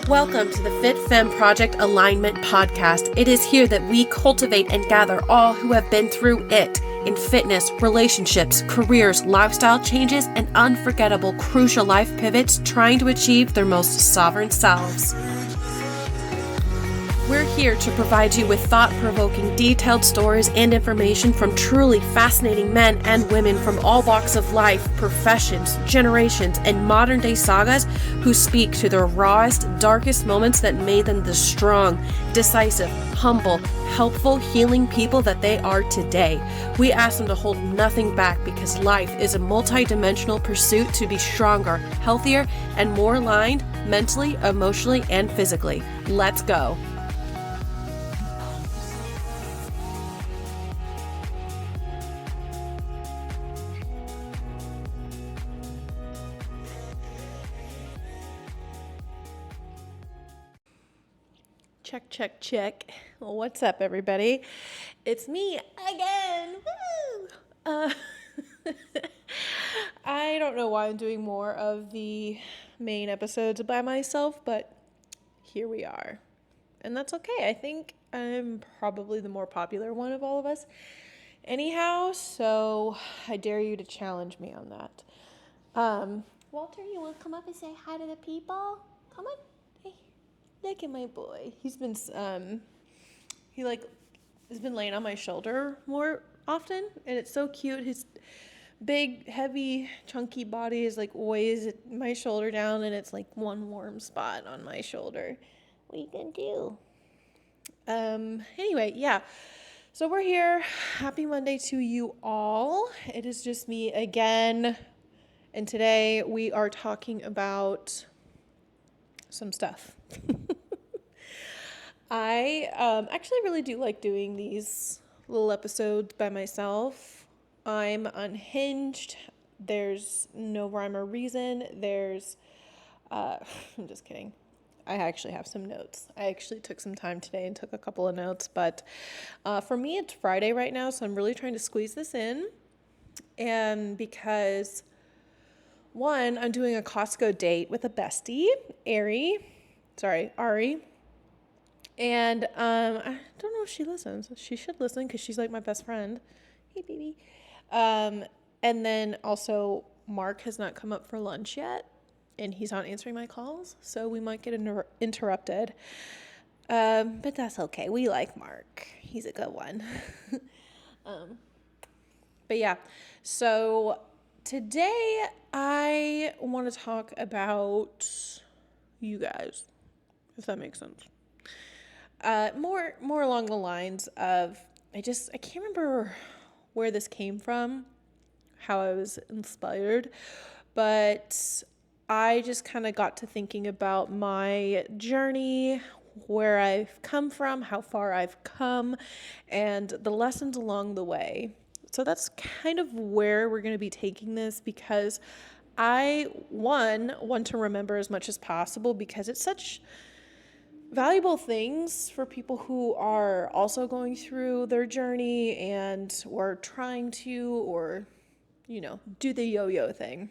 Welcome to the Fit Femme Project Alignment Podcast. It is here that we cultivate and gather all who have been through it in fitness, relationships, careers, lifestyle changes, and unforgettable crucial life pivots trying to achieve their most sovereign selves. We're here to provide you with thought-provoking, detailed stories and information from truly fascinating men and women from all walks of life, professions, generations, and modern-day sagas who speak to their rawest, darkest moments that made them the strong, decisive, humble, helpful, healing people that they are today. We ask them to hold nothing back because life is a multi-dimensional pursuit to be stronger, healthier, and more aligned mentally, emotionally, and physically. Let's go. Check. Well, what's up, everybody? It's me again. Woo! I don't know why I'm doing more of the main episodes by myself, but here we are. And that's okay. I think I'm probably the more popular one of all of us. Anyhow, so I dare you to challenge me on that. Walter, you want to come up and say hi to the people? Come on. Hey. Look at my boy. He's been has been laying on my shoulder more often, and it's so cute. His big, heavy, chunky body is like always my shoulder down, and it's like one warm spot on my shoulder. What are you gonna do? Anyway, yeah. So we're here. Happy Monday to you all. It is just me again, and today we are talking about some stuff. I actually really do like doing these little episodes by myself. I'm unhinged. There's no rhyme or reason. I'm just kidding. I actually have some notes. I actually took some time today and took a couple of notes. But for me, it's Friday right now, so I'm really trying to squeeze this in. And because, one, I'm doing a Costco date with a bestie, Ari. And I don't know if she listens. She should listen because she's like my best friend. Hey, baby. And then also Mark has not come up for lunch yet, and he's not answering my calls, so we might get interrupted. But that's okay. We like Mark. He's a good one. But yeah, so today I want to talk about you guys, if that makes sense. More along the lines of, I can't remember where this came from, how I was inspired, but I just kind of got to thinking about my journey, where I've come from, how far I've come, and the lessons along the way. So that's kind of where we're going to be taking this, because I, want to remember as much as possible, because it's such valuable things for people who are also going through their journey and or trying to, or do the yo-yo thing.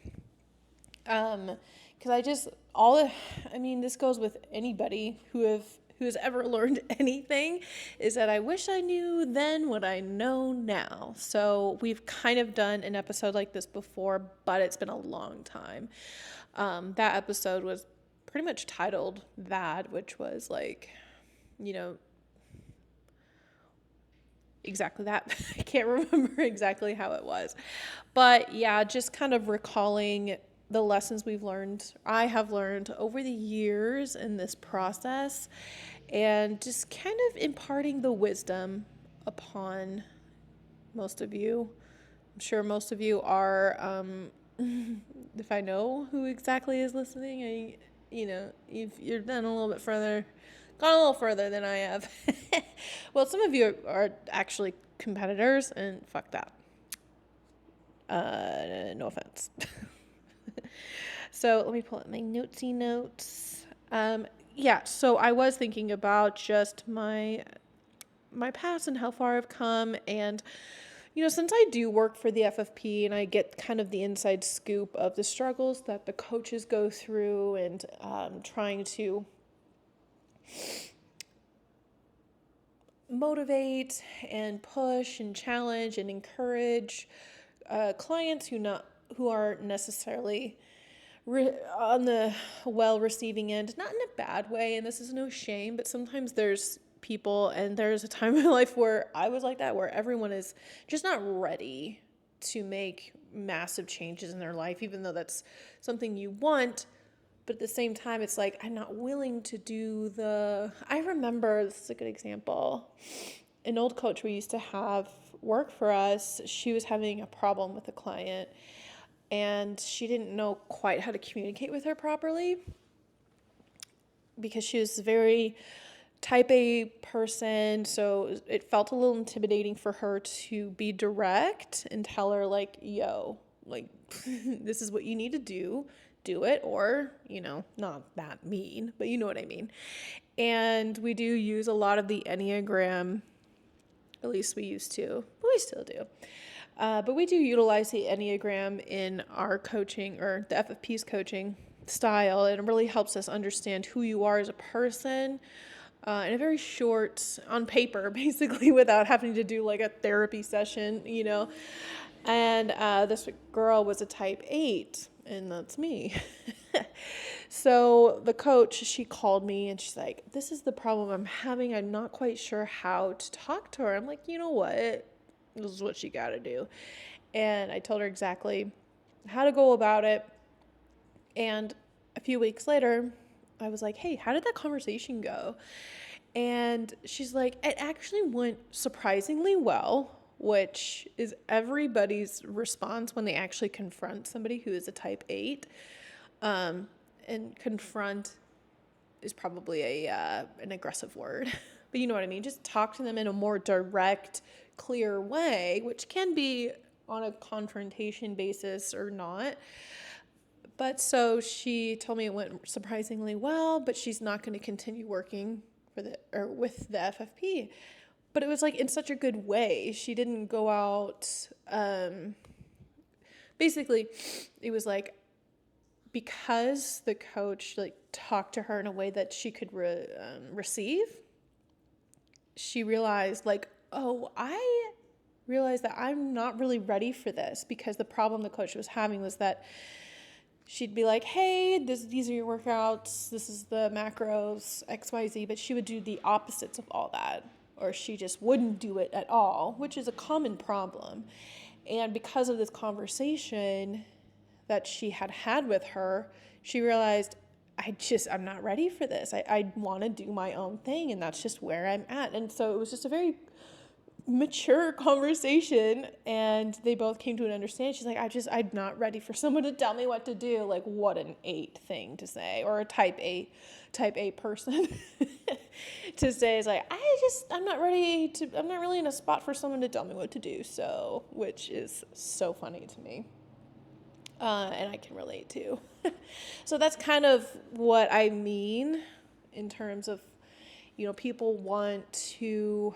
Because this goes with anybody who has ever learned anything, is that I wish I knew then what I know now. So we've kind of done an episode like this before, but it's been a long time. That episode was pretty much titled that, which was like, exactly that. I can't remember exactly how it was. But yeah, just kind of recalling the lessons I have learned over the years in this process, and just kind of imparting the wisdom upon most of you. I'm sure most of you are, if I know who exactly is listening, you're gone a little further than I have. Well, some of you are actually competitors, and fuck that. No offense. So let me pull up my notes. So I was thinking about just my past and how far I've come, and since I do work for the FFP and I get kind of the inside scoop of the struggles that the coaches go through, and trying to motivate and push and challenge and encourage clients who aren't necessarily on the well receiving end, not in a bad way, and this is no shame, but sometimes there's people, and there's a time in my life where I was like that, where everyone is just not ready to make massive changes in their life, even though that's something you want. But at the same time, it's like, I'm not willing to do I remember, this is a good example, an old coach we used to have work for us, she was having a problem with a client, and she didn't know quite how to communicate with her properly because she was very type A person, so it felt a little intimidating for her to be direct and tell her, like, yo, like, this is what you need to do it, or, not that mean, but you know what I mean. And we do use a lot of the Enneagram, at least we used to, but we still do. But we do utilize the Enneagram in our coaching, or the FFP's coaching style, and it really helps us understand who you are as a person in a very short, on paper, basically, without having to do like a therapy session, And this girl was a type 8, and that's me. So the coach, she called me and she's like, this is the problem I'm having. I'm not quite sure how to talk to her. I'm like, you know what? This is what you got to do. And I told her exactly how to go about it. And a few weeks later, I was like, hey, how did that conversation go? And she's like, it actually went surprisingly well, which is everybody's response when they actually confront somebody who is a type 8. And confront is probably an aggressive word, but you know what I mean? Just talk to them in a more direct, clear way, which can be on a confrontation basis or not. But so she told me it went surprisingly well, but she's not going to continue working with the FFP. But it was like in such a good way. She didn't go out. Basically, it was like, because the coach like talked to her in a way that she could receive, she realized like, oh, I realized that I'm not really ready for this, because the problem the coach was having was that she'd be like, hey, these are your workouts, this is the macros, XYZ, but she would do the opposites of all that, or she just wouldn't do it at all, which is a common problem. And because of this conversation that she had with her, she realized, I'm not ready for this. I want to do my own thing, and that's just where I'm at. And so it was just a very mature conversation, and they both came to an understanding. She's like, I'm not ready for someone to tell me what to do. Like, what an 8 thing to say, or a type A person to say. Is like, I'm not really in a spot for someone to tell me what to do. So, which is so funny to me. And I can relate to. So that's kind of what I mean in terms of, people want to,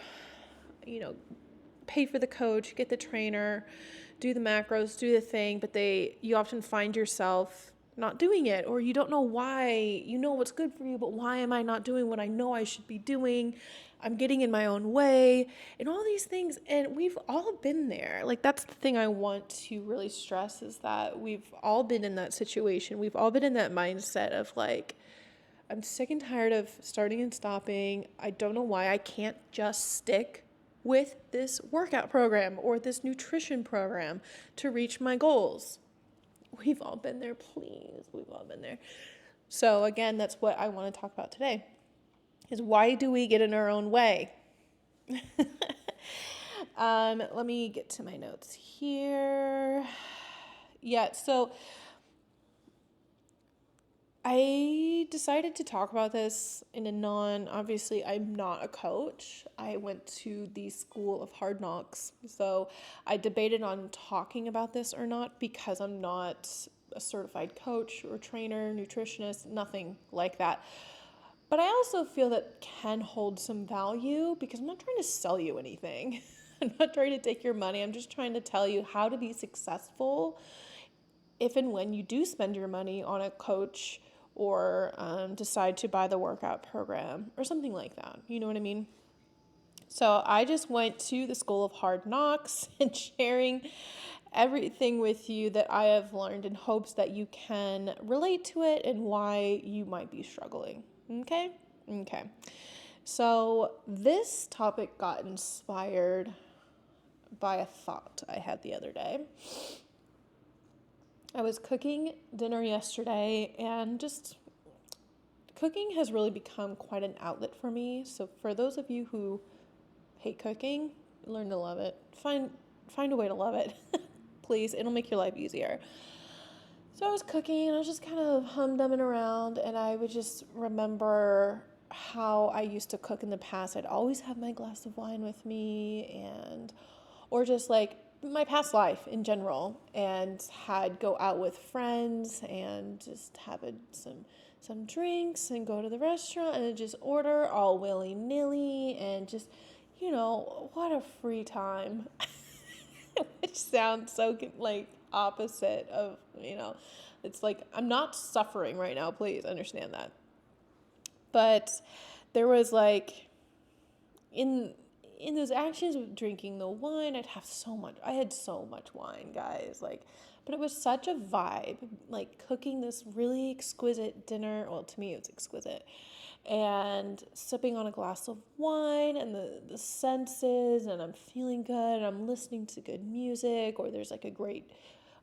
pay for the coach, get the trainer, do the macros, do the thing, but you often find yourself not doing it, or you don't know why. You know what's good for you, but why am I not doing what I know I should be doing? I'm getting in my own way, and all these things. And we've all been there. Like, that's the thing I want to really stress, is that we've all been in that situation. We've all been in that mindset of like, I'm sick and tired of starting and stopping. I don't know why I can't just stick with this workout program or this nutrition program to reach my goals. We've all been there, please. We've all been there. So again, that's what I want to talk about today, is why do we get in our own way? Let me get to my notes here. Yeah, so I decided to talk about this in a obviously I'm not a coach. I went to the School of Hard Knocks. So I debated on talking about this or not, because I'm not a certified coach or trainer, nutritionist, nothing like that. But I also feel that can hold some value, because I'm not trying to sell you anything. I'm not trying to take your money. I'm just trying to tell you how to be successful if and when you do spend your money on a coach or decide to buy the workout program or something like that. You know what I mean? So I just went to the School of Hard Knocks and sharing everything with you that I have learned in hopes that you can relate to it and why you might be struggling. Okay? Okay. So this topic got inspired by a thought I had the other day. I was cooking dinner yesterday, and just cooking has really become quite an outlet for me. So for those of you who hate cooking, learn to love it. Find a way to love it. Please, it'll make your life easier. So I was cooking and I was just kind of hum-dumming around, and I would just remember how I used to cook in the past. I'd always have my glass of wine with me, or just like my past life in general, and had go out with friends and just have some drinks and go to the restaurant and just order all willy-nilly and just, what a free time. Which sounds so like opposite of, it's like I'm not suffering right now, please understand that. But there was like in those actions of drinking the wine, I had so much wine, guys, but it was such a vibe, like cooking this really exquisite dinner. Well, to me, it was exquisite. And sipping on a glass of wine and the senses, and I'm feeling good, and I'm listening to good music, or there's like a great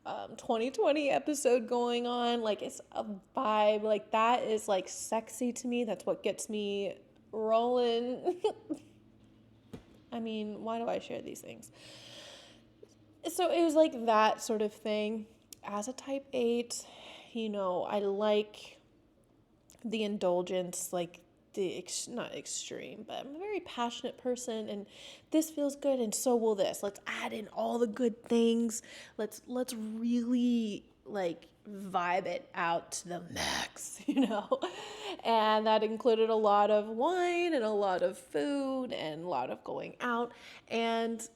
2020 episode going on. Like, it's a vibe. Like, that is like sexy to me. That's what gets me rolling. I mean, why do I share these things? So it was like that sort of thing. As a type 8, I like the indulgence, like not extreme, but I'm a very passionate person, and this feels good, and so will this. Let's add in all the good things. Let's really like vibe it out to the max, And that included a lot of wine and a lot of food and a lot of going out. And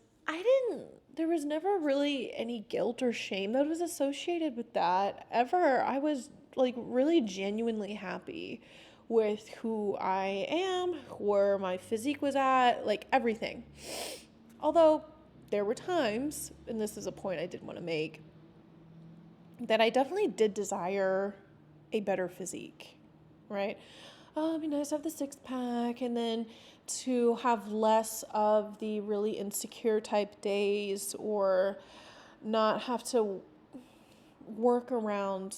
there was never really any guilt or shame that was associated with that ever. I was like really genuinely happy with who I am, where my physique was at, like everything. Although there were times, and this is a point I did want to make, that I definitely did desire a better physique, right? Oh, it'd be nice to have the 6-pack, and then to have less of the really insecure type days, or not have to work around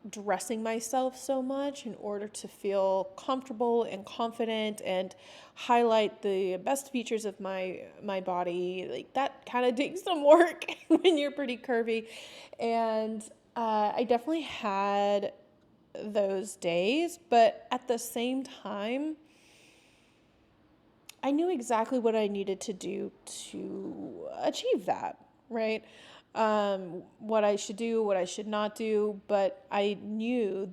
dressing myself so much in order to feel comfortable and confident and highlight the best features of my body. Like, that kind of takes some work when you're pretty curvy. And I definitely had those days, but at the same time, I knew exactly what I needed to do to achieve that, right? What I should do, what I should not do, but I knew,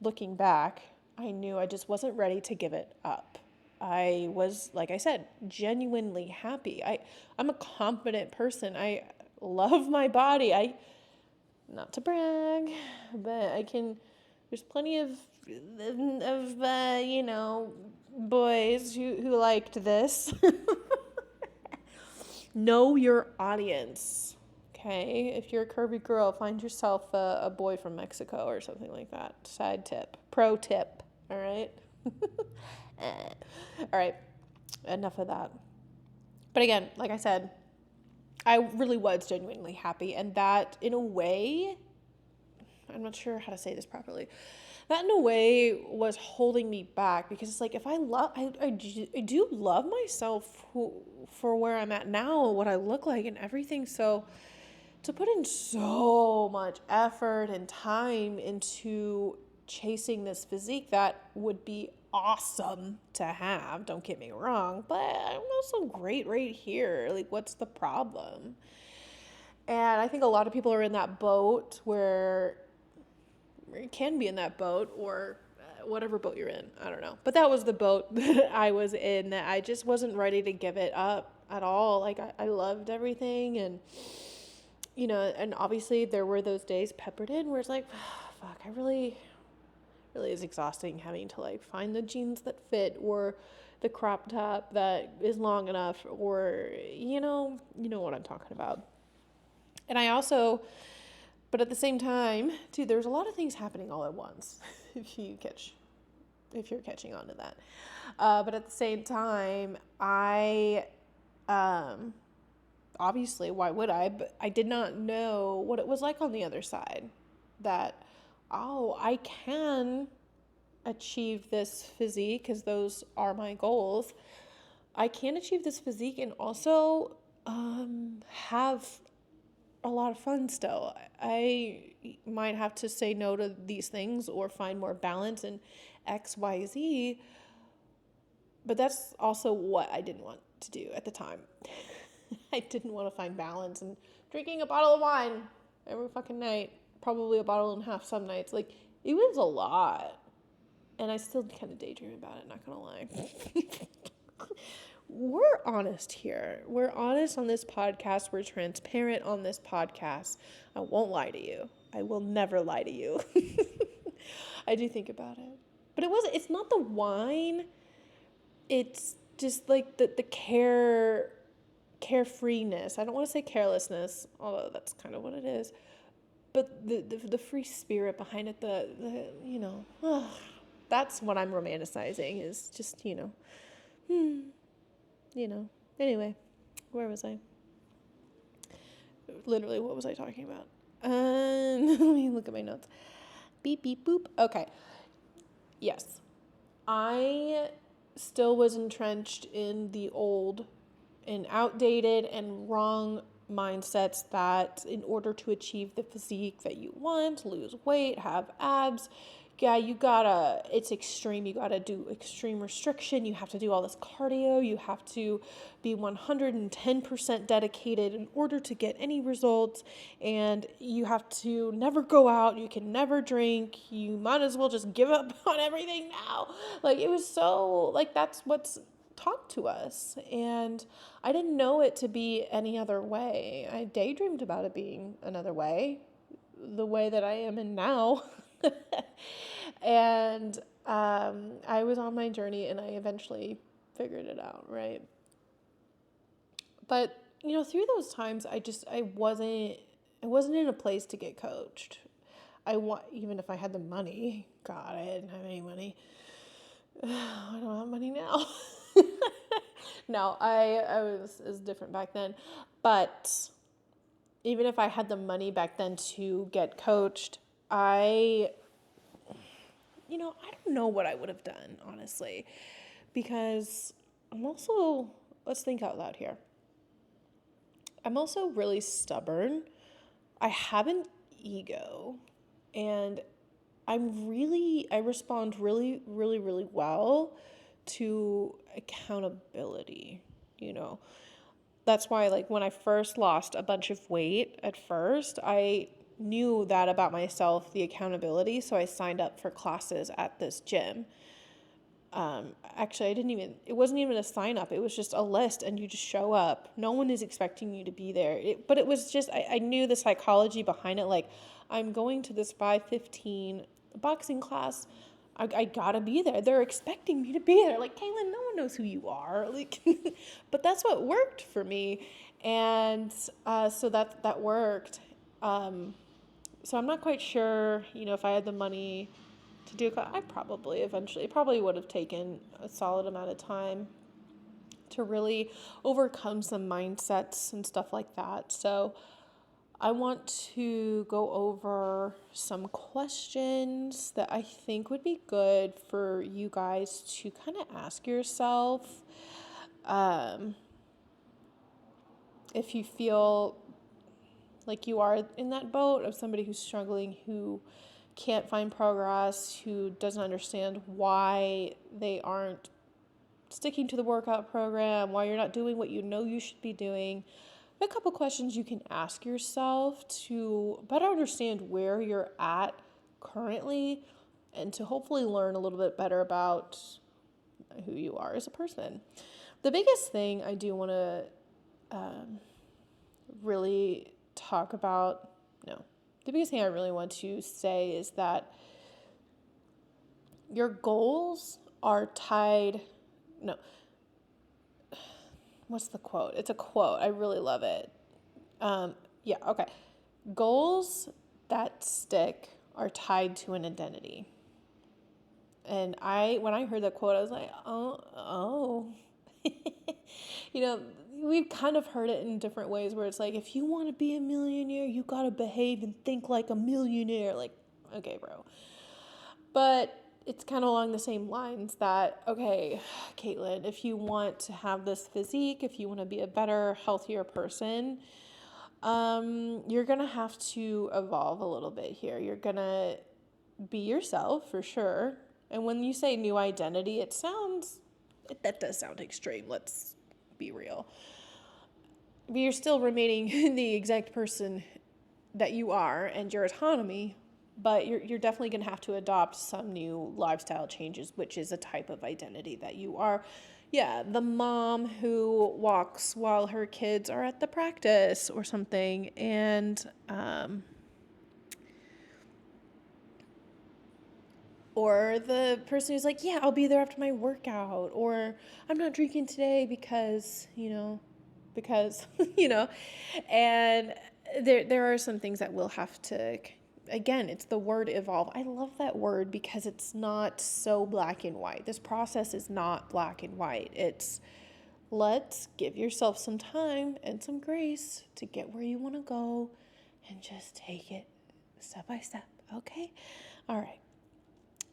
looking back, I just wasn't ready to give it up. I was, like I said, genuinely happy. I'm a confident person. I love my body. Not to brag, but there's plenty of boys who liked this. Know your audience. Okay, if you're a curvy girl, find yourself a boy from Mexico or something like that. Side tip, pro tip. All right. All right. Enough of that. But again, like I said, I really was genuinely happy, and that, in a way, I'm not sure how to say this properly, that in a way was holding me back, because it's like, if I do love myself for where I'm at now, what I look like and everything. So to put in so much effort and time into chasing this physique that would be awesome to have, don't get me wrong, but I'm also great right here. Like, what's the problem? And I think a lot of people are in that boat, where you can be in that boat, or whatever boat you're in. I don't know. But that was the boat that I was in, that I just wasn't ready to give it up at all. Like, I loved everything, and and obviously there were those days peppered in where it's like, fuck, I really really is exhausting having to like find the jeans that fit or the crop top that is long enough or you know what I'm talking about. And I also, but at the same time, too, there's a lot of things happening all at once if you're catching on to that. But at the same time, I obviously, why would I? But I did not know what it was like on the other side. That, oh, I can achieve this physique because those are my goals. I can achieve this physique and also have a lot of fun still. I might have to say no to these things or find more balance in X, Y, Z. But that's also what I didn't want to do at the time. I didn't want to find balance and drinking a bottle of wine every fucking night, probably a bottle and a half some nights. Like, it was a lot. And I still kind of daydream about it, not gonna lie. We're honest here. We're honest on this podcast. We're transparent on this podcast. I won't lie to you. I will never lie to you. I do think about it. But it's not the wine. It's just like the carefreeness. I don't want to say carelessness, although that's kind of what it is. But the free spirit behind it, that's what I'm romanticizing is just, Anyway, where was I? Literally, what was I talking about? Let me look at my notes. Beep, beep, boop. Okay. Yes. I still was entrenched in the old and outdated and wrong mindsets that in order to achieve the physique that you want, lose weight, have abs, it's extreme. You gotta do extreme restriction. You have to do all this cardio. You have to be 110% dedicated in order to get any results. And you have to never go out. You can never drink. You might as well just give up on everything now. Like, it was so, like, that's what's taught to us. And I didn't know it to be any other way. I daydreamed about it being another way, the way that I am in now. And I was on my journey and I eventually figured it out, right? But, through those times, I wasn't in a place to get coached. Even if I had the money, God, I didn't have any money. I don't have money now. No, I was different back then. But even if I had the money back then to get coached, I don't know what I would have done, honestly, because let's think out loud here. I'm also really stubborn. I have an ego, and I respond really, really, really well to accountability, That's why, like, when I first lost a bunch of weight at first, I knew that about myself, the accountability, so I signed up for classes at this gym. Actually, it wasn't even a sign up, it was just a list, and you just show up. No one is expecting you to be there. But it was just, I knew the psychology behind it, like, I'm going to this 5:15 boxing class, I gotta be there. They're expecting me to be there. Like, Katelynn, no one knows who you are. Like, but that's what worked for me, and so that worked. So I'm not quite sure, if I had the money to do it. I probably eventually, it probably would have taken a solid amount of time to really overcome some mindsets and stuff like that. So I want to go over some questions that I think would be good for you guys to kind of ask yourself. If you feel like you are in that boat of somebody who's struggling, who can't find progress, who doesn't understand why they aren't sticking to the workout program, why you're not doing what you know you should be doing. A couple questions you can ask yourself to better understand where you're at currently and to hopefully learn a little bit better about who you are as a person. The biggest thing I do want to really talk about, no, the biggest thing I really want to say is that your goals are tied, no, what's the quote? It's a quote. I really love it. Yeah, okay. Goals that stick are tied to an identity. And when I heard that quote, I was like, oh. You know, we've kind of heard it in different ways where it's like, if you want to be a millionaire, you got to behave and think like a millionaire. Like, okay, bro. But it's kind of along the same lines that, okay, Katelynn, if you want to have this physique, if you want to be a better, healthier person, you're going to have to evolve a little bit here. You're going to be yourself for sure. And when you say new identity, that does sound extreme. Let's be real. But you're still remaining the exact person that you are and your autonomy, but you're definitely going to have to adopt some new lifestyle changes, which is a type of identity that you are. Yeah, the mom who walks while her kids are at the practice or something, and or the person who's like, yeah, I'll be there after my workout, or I'm not drinking today because, and there are some things that we'll have to, again, it's the word evolve. I love that word because it's not so black and white. This process is not black and white. It's let's give yourself some time and some grace to get where you want to go and just take it step by step. Okay? All right.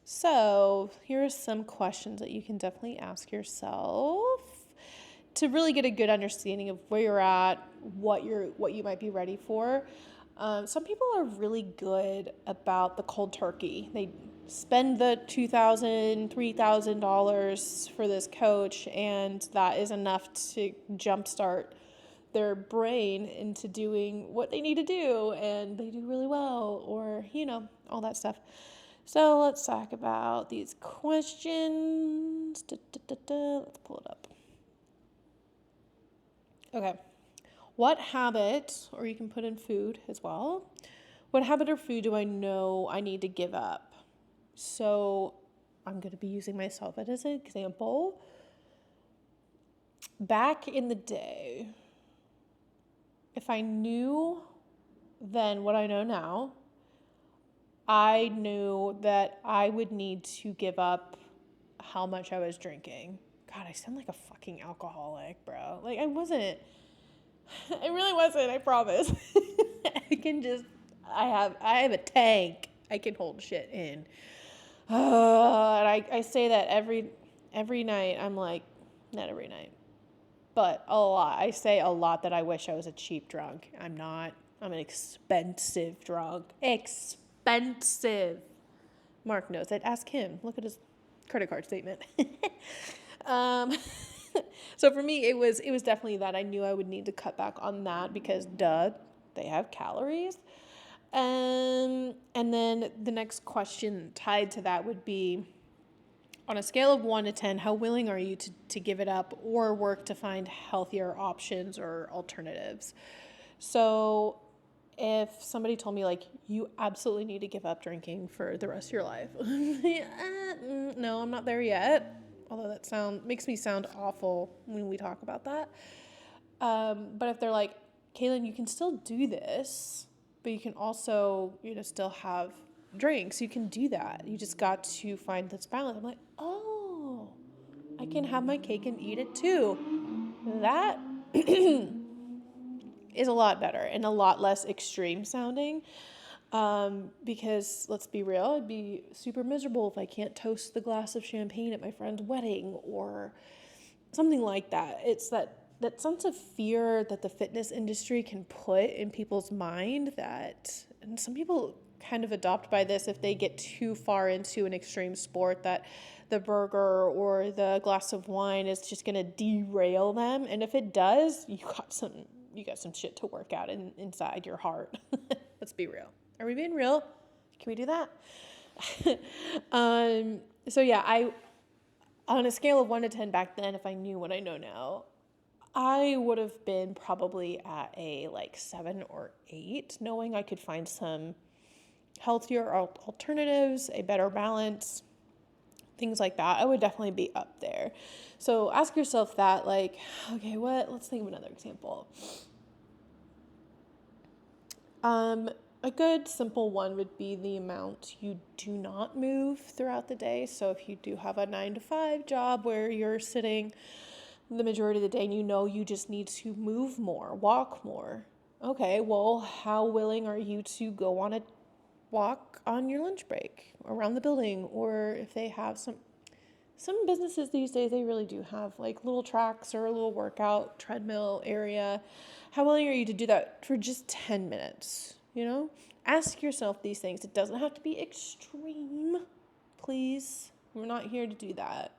So here are some questions that you can definitely ask yourself to really get a good understanding of where you're at, what you might be ready for. Some people are really good about the cold turkey. They spend the $2,000, $3,000 for this coach, and that is enough to jumpstart their brain into doing what they need to do, and they do really well, or all that stuff. So let's talk about these questions. Let's pull it up. Okay. What habit, or you can put in food as well, what habit or food do I know I need to give up? So I'm going to be using myself as an example. Back in the day, if I knew then what I know now, I knew that I would need to give up how much I was drinking. God, I sound like a fucking alcoholic, bro. Like, I wasn't. I really wasn't, I promise. I have a tank. I can hold shit in. And I say that every night. I'm like, not every night, but a lot. I say a lot that I wish I was a cheap drunk. I'm not. I'm an expensive drunk. Expensive. Mark knows it. Ask him. Look at his credit card statement. So for me, it was definitely that I knew I would need to cut back on that because they have calories. And then the next question tied to that would be, on a scale of 1 to 10, how willing are you to give it up or work to find healthier options or alternatives? So if somebody told me, like, you absolutely need to give up drinking for the rest of your life, no, I'm not there yet. Although that makes me sound awful when we talk about that. But if they're like, Katelynn, you can still do this, but you can also, still have drinks. You can do that. You just got to find this balance. I'm like, oh, I can have my cake and eat it too. That is a lot better and a lot less extreme sounding. Because let's be real, I'd be super miserable if I can't toast the glass of champagne at my friend's wedding or something like that. It's that sense of fear that the fitness industry can put in people's mind and some people kind of adopt by this if they get too far into an extreme sport, that the burger or the glass of wine is just going to derail them. And if it does, you got some shit to work out inside your heart. Let's be real. Are we being real? Can we do that? So yeah, on a scale of 1 to 10 back then, if I knew what I know now, I would have been probably at a 7 or 8, knowing I could find some healthier alternatives, a better balance. things like that, I would definitely be up there. So ask yourself that, like, okay, let's think of another example. A good simple one would be the amount you do not move throughout the day. So if you do have a 9 to 5 job where you're sitting the majority of the day and you just need to move more, walk more. Okay, well, how willing are you to go on a walk on your lunch break around the building? Or if they have some businesses these days, they really do have like little tracks or a little workout treadmill area. How willing are you to do that for just 10 minutes? Ask yourself these things. It doesn't have to be extreme, please. We're not here to do that.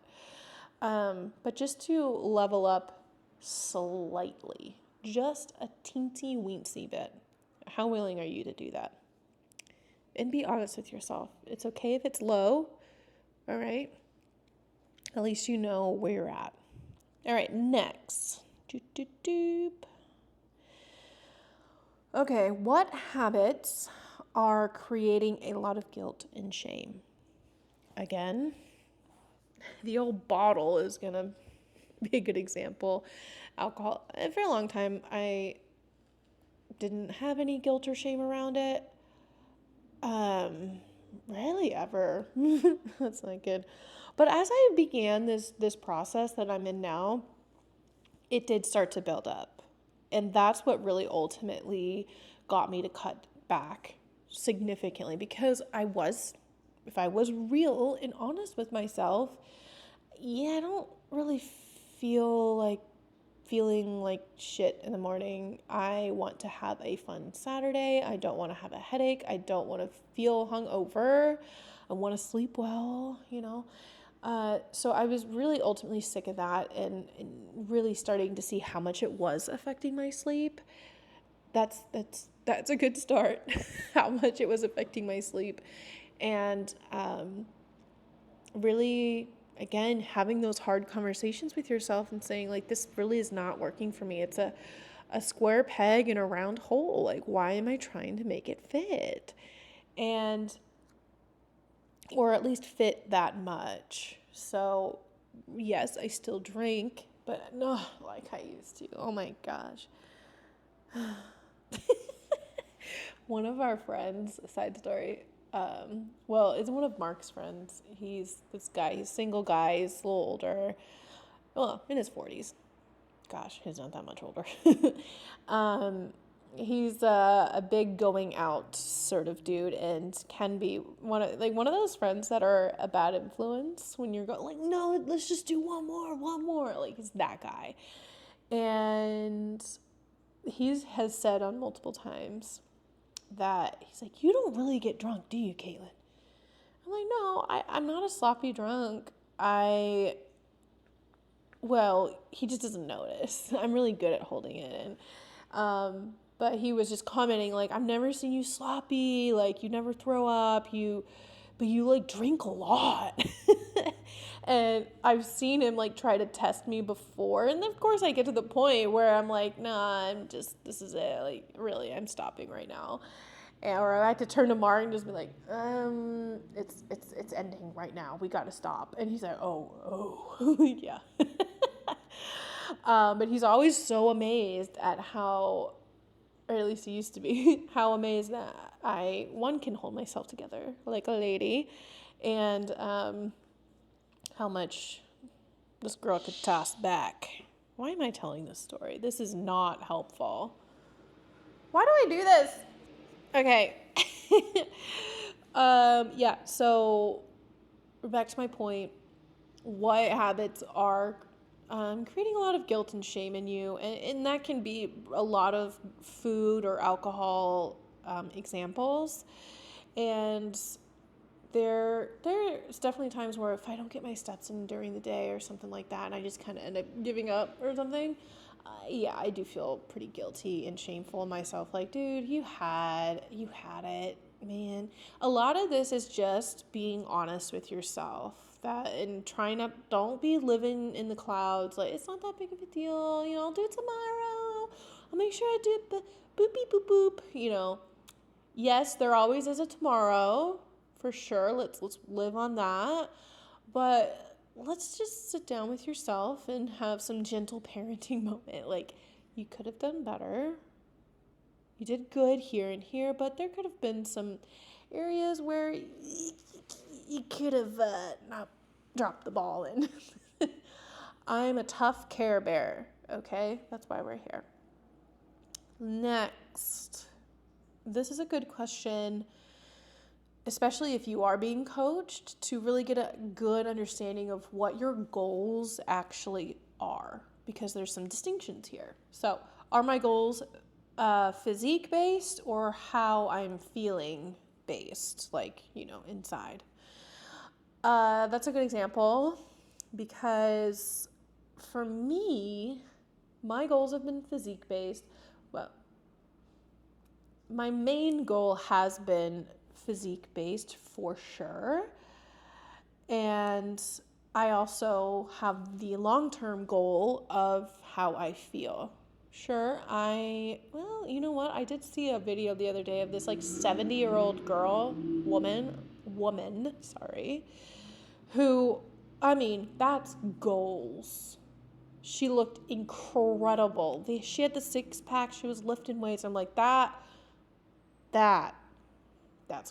But just to level up slightly, just a teensy weensy bit. How willing are you to do that? And be honest with yourself. It's okay if it's low, all right? At least you know where you're at. All right, next. Okay, what habits are creating a lot of guilt and shame? Again, the old bottle is going to be a good example. Alcohol. And for a long time, I didn't have any guilt or shame around it. Rarely ever. That's not good. But as I began this process that I'm in now, it did start to build up. And that's what really ultimately got me to cut back significantly, because if I was real and honest with myself, I don't really feeling like shit in the morning. I want to have a fun Saturday. I don't want to have a headache. I don't want to feel hungover. I want to sleep well, So I was really ultimately sick of that and really starting to see how much it was affecting my sleep. That's a good start, how much it was affecting my sleep. And really, again, having those hard conversations with yourself and saying, like, this really is not working for me. It's a square peg in a round hole. Like, why am I trying to make it fit? Or at least fit that much. So, yes, I still drink, but no, like I used to. Oh my gosh. One of our friends, side story, it's one of Mark's friends. He's this guy, he's a single guy, he's a little older, well, in his 40s. Gosh, he's not that much older. He's a big going out sort of dude, and can be one of those friends that are a bad influence when you're going like, no, let's just do one more. Like, he's that guy. And he has said on multiple times that he's like, you don't really get drunk, do you, Katelynn? I'm like, no, I'm not a sloppy drunk. He just doesn't notice. I'm really good at holding it in. But he was just commenting, like, I've never seen you sloppy, like, you never throw up, but you, like, drink a lot. And I've seen him, like, try to test me before, and of course I get to the point where I'm like, nah, this is it, like, really, I'm stopping right now. Or I had to turn to Mark and just be like, it's ending right now, we gotta stop. And he's like, oh, yeah. But he's always so amazed at how, or at least he used to be, how amazed that I can hold myself together like a lady, and how much this girl could toss back. Why am I telling this story? This is not helpful. Why do I do this? Okay. So back to my point. What habits are creating a lot of guilt and shame in you? And that can be a lot of food or alcohol examples. And there's definitely times where if I don't get my steps in during the day or something like that, and I just kind of end up giving up or something, I do feel pretty guilty and shameful in myself. Like, dude, you had it, man. A lot of this is just being honest with yourself. And don't be living in the clouds. Like, it's not that big of a deal. I'll do it tomorrow. I'll make sure I do it. Boop, beep, boop, boop. Yes, there always is a tomorrow, for sure. Let's live on that. But let's just sit down with yourself and have some gentle parenting moment. Like, you could have done better. You did good here and here, but there could have been some areas where you could have not dropped the ball in. I'm a tough care bear, okay? That's why we're here. Next, this is a good question, especially if you are being coached, to really get a good understanding of what your goals actually are, because there's some distinctions here. So, are my goals physique based or how I'm feeling based, like, inside? That's a good example because for me, my goals have been physique based. Well, my main goal has been physique based for sure. And I also have the long-term goal of how I feel. Sure, you know what? I did see a video the other day of this like 70-year-old woman, sorry, who, that's goals. She looked incredible. She had the six pack. She was lifting weights. I'm like, that's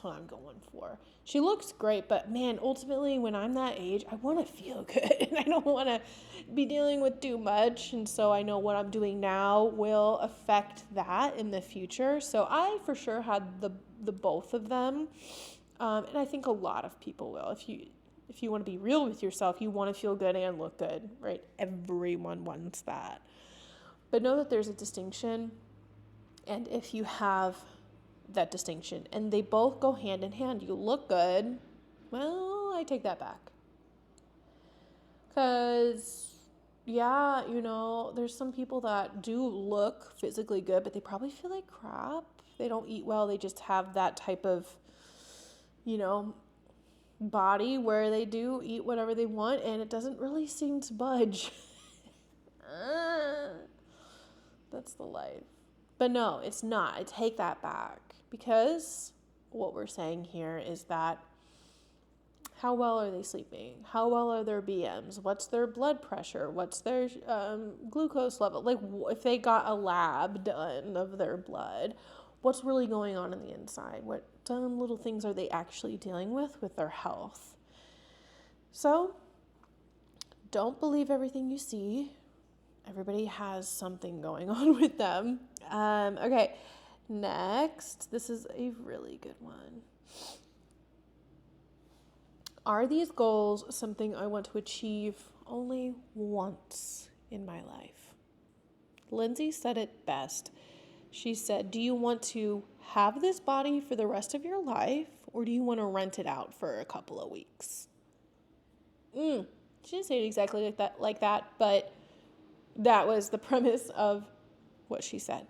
what I'm going for. She looks great, but man, ultimately, when I'm that age, I want to feel good, and I don't want to be dealing with too much. And so I know what I'm doing now will affect that in the future. So I for sure had the both of them, and I think a lot of people will. If you want to be real with yourself, you want to feel good and look good, right? Everyone wants that. But know that there's a distinction, and if you have that distinction and they both go hand in hand, you look good, well, I take that back. Because, yeah, there's some people that do look physically good, but they probably feel like crap. They don't eat well. They just have that type of, body where they do eat whatever they want and it doesn't really seem to budge. That's the life. But no, it's not. I take that back because what we're saying here is that how well are they sleeping? How well are their BMs? What's their blood pressure? What's their glucose level? Like, if they got a lab done of their blood, what's really going on in the inside? What little things are they actually dealing with their health? So, don't believe everything you see. Everybody has something going on with them. Okay, next. This is a really good one. Are these goals something I want to achieve only once in my life? Lindsay said it best. She said, do you want to have this body for the rest of your life, or do you want to rent it out for a couple of weeks? She didn't say it exactly like that, but that was the premise of what she said.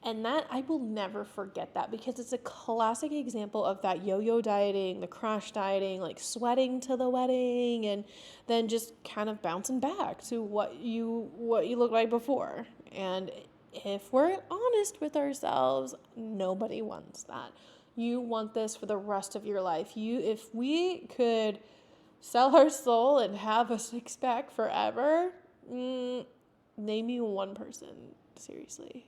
And that, I will never forget that, because it's a classic example of that yo-yo dieting, the crash dieting, like sweating to the wedding and then just kind of bouncing back to what you looked like before. And if we're honest with ourselves, nobody wants that. You want this for the rest of your life. If we could sell our soul and have a six-pack forever, name me one person, seriously.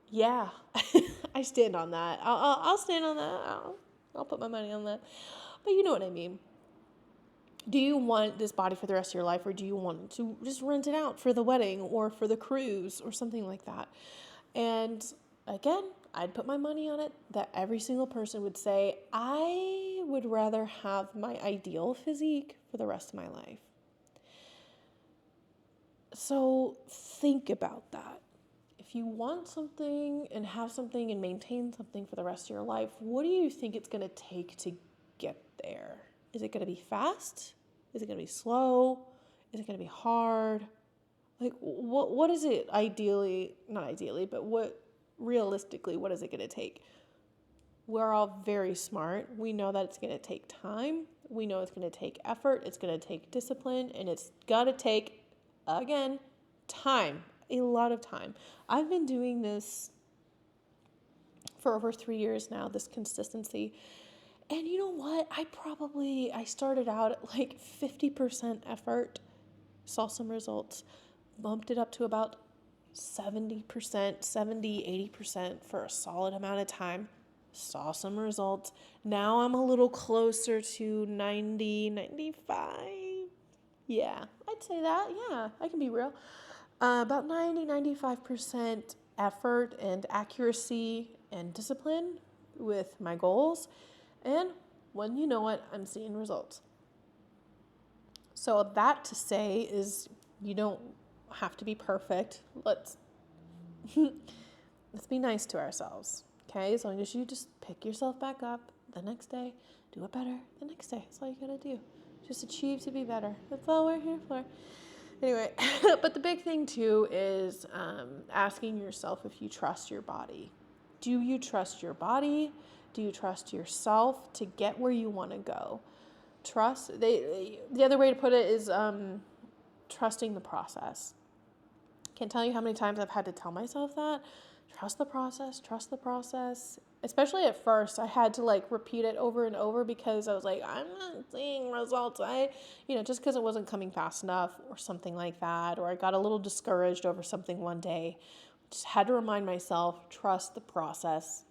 Yeah, I stand on that. I'll stand on that. I'll put my money on that. But you know what I mean. Do you want this body for the rest of your life, or do you want to just rent it out for the wedding or for the cruise or something like that? And again, I'd put my money on it that every single person would say, I would rather have my ideal physique for the rest of my life. So think about that. If you want something and have something and maintain something for the rest of your life, what do you think it's going to take to get there? Is it going to be fast? Is it going to be slow? Is it going to be hard? Like, what is it not ideally, but realistically, what is it going to take? We're all very smart. We know that it's going to take time. We know it's going to take effort. It's going to take discipline, and it's got to take, again, time. A lot of time. I've been doing this for over 3 years now, this consistency. And you know what? I started out at like 50% effort, saw some results, bumped it up to about 70%, 80% for a solid amount of time, saw some results. Now I'm a little closer to 90, 95. Yeah, I'd say that. Yeah, I can be real. About 90, 95% effort and accuracy and discipline with my goals. And when you know it, I'm seeing results. So that to say is you don't have to be perfect. Let's be nice to ourselves. Okay? As long as you just pick yourself back up the next day, do it better the next day. That's all you gotta do. Just achieve to be better. That's all we're here for. Anyway, but the big thing too is asking yourself if you trust your body. Do you trust your body? Do you trust yourself to get where you want to go? The other way to put it is trusting the process. Can't tell you how many times I've had to tell myself that. Trust the process. Especially at first, I had to like repeat it over and over because I was like, I'm not seeing results. Just because it wasn't coming fast enough or something like that, or I got a little discouraged over something one day. Just had to remind myself, trust the process.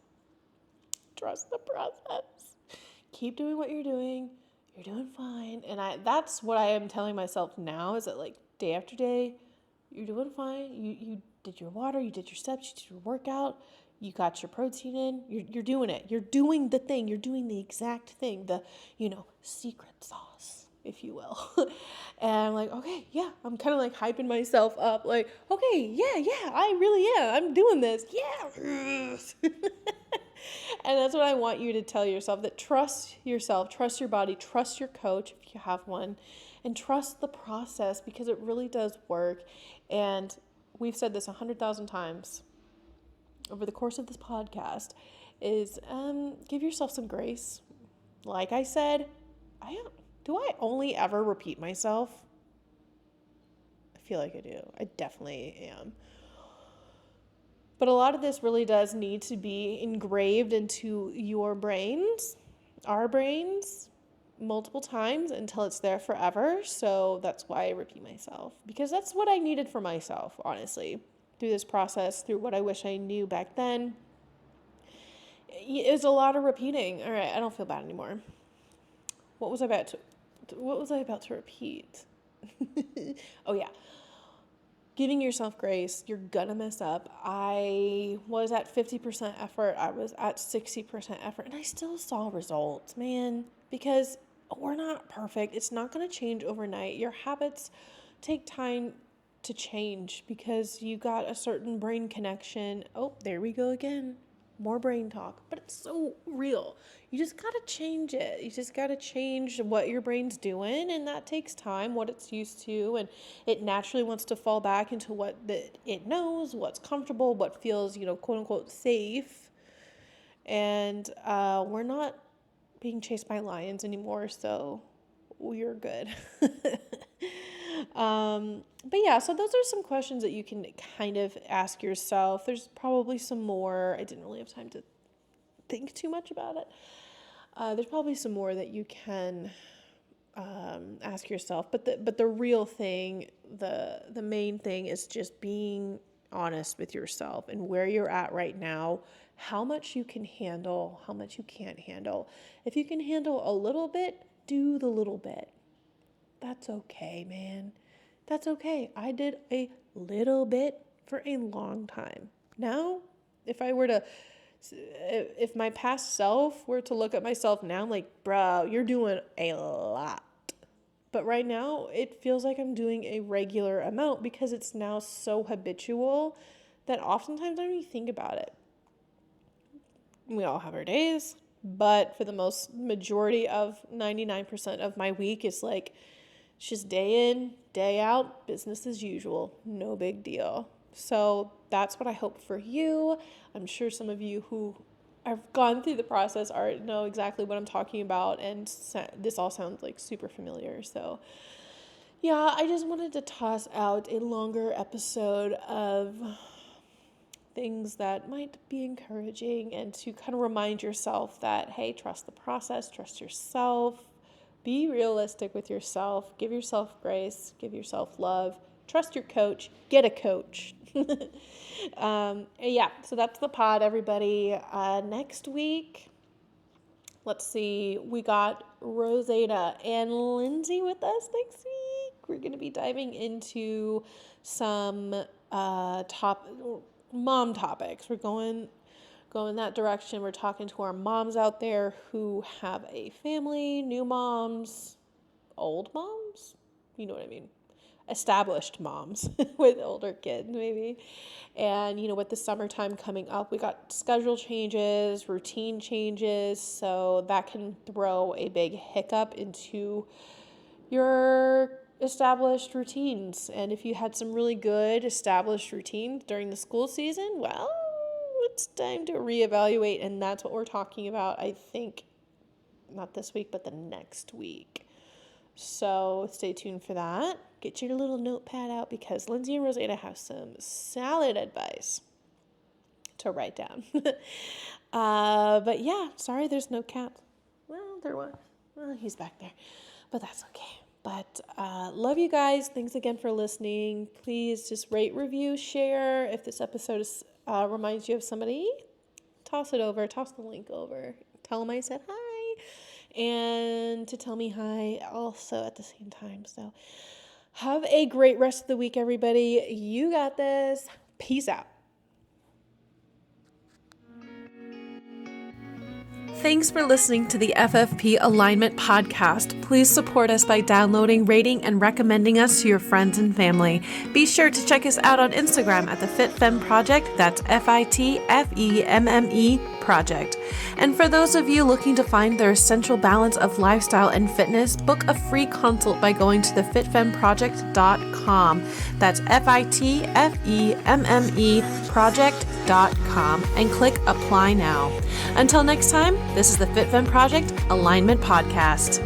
Trust the process. Keep doing what you're doing. You're doing fine. And that's what I am telling myself now, is that like day after day, you're doing fine. You did your water, you did your steps, you did your workout, you got your protein in. You're doing it. You're doing the thing. You're doing the exact thing. The, secret sauce, if you will. And I'm like, okay, yeah. I'm kind of like hyping myself up. Like, okay, yeah, I really am. I'm doing this. Yeah. And that's what I want you to tell yourself, that trust yourself, trust your body, trust your coach if you have one, and trust the process, because it really does work. And we've said this 100,000 times over the course of this podcast, is give yourself some grace. Like I said, do I only ever repeat myself? I feel like I do. I definitely am. But a lot of this really does need to be engraved into your brains, our brains, multiple times until it's there forever. So that's why I repeat myself, because that's what I needed for myself, honestly, through this process, through what I wish I knew back then. It's a lot of repeating. All right, I don't feel bad anymore. What was I about to repeat? Oh, yeah. Giving yourself grace. You're gonna mess up. I was at 50% effort. I was at 60% effort, and I still saw results, man, because we're not perfect. It's not gonna change overnight. Your habits take time to change because you got a certain brain connection. Oh, there we go again. More brain talk, but it's so real. You just got to change it. You just got to change what your brain's doing, and that takes time, what it's used to, and it naturally wants to fall back into what it knows, what's comfortable, what feels, quote unquote safe. And we're not being chased by lions anymore, so we're good. But yeah, so those are some questions that you can kind of ask yourself. There's probably some more. I didn't really have time to think too much about it. There's probably some more that you can ask yourself. But the real thing, the main thing is just being honest with yourself and where you're at right now, how much you can handle, how much you can't handle. If you can handle a little bit, do the little bit. That's okay, man. That's okay. I did a little bit for a long time. Now, if my past self were to look at myself now, I'm like, bro, you're doing a lot. But right now, it feels like I'm doing a regular amount because it's now so habitual that oftentimes I don't even think about it. We all have our days, but for the most majority of 99% of my week, it's like, it's just day in, day out, business as usual, no big deal. So that's what I hope for you. I'm sure some of you who have gone through the process already know exactly what I'm talking about, and this all sounds like super familiar. So yeah, I just wanted to toss out a longer episode of things that might be encouraging, and to kind of remind yourself that, hey, trust the process, trust yourself, be realistic with yourself, give yourself grace, give yourself love, trust your coach, get a coach. Yeah, so that's the pod, everybody. Next week, let's see, we got Rosetta and Lindsay with us next week. We're going to be diving into some mom topics. We're going that direction. We're talking to our moms out there who have a family, new moms, old moms, you know what I mean, established moms with older kids maybe. And with the summertime coming up, we got schedule changes, routine changes, so that can throw a big hiccup into your established routines. And if you had some really good established routines during the school season, well, it's time to reevaluate, and that's what we're talking about, I think, not this week, but the next week. So stay tuned for that. Get your little notepad out, because Lindsay and Rosetta have some solid advice to write down. But yeah, sorry there's no cat. Well, there was. Well, he's back there, but that's okay. But love you guys. Thanks again for listening. Please just rate, review, share. If this episode reminds you of somebody, toss the link over. Tell them I said hi, and to tell me hi also at the same time. So have a great rest of the week, everybody. You got this. Peace out. Thanks for listening to the FFP Alignment Podcast. Please support us by downloading, rating, and recommending us to your friends and family. Be sure to check us out on Instagram at the FitFemme Project. That's FITFEMME Project. And for those of you looking to find their essential balance of lifestyle and fitness, book a free consult by going to thefitfemmeproject.com. That's FITFEMME Project.com and click Apply Now. Until next time, this is the FitFemme Project Alignment Podcast.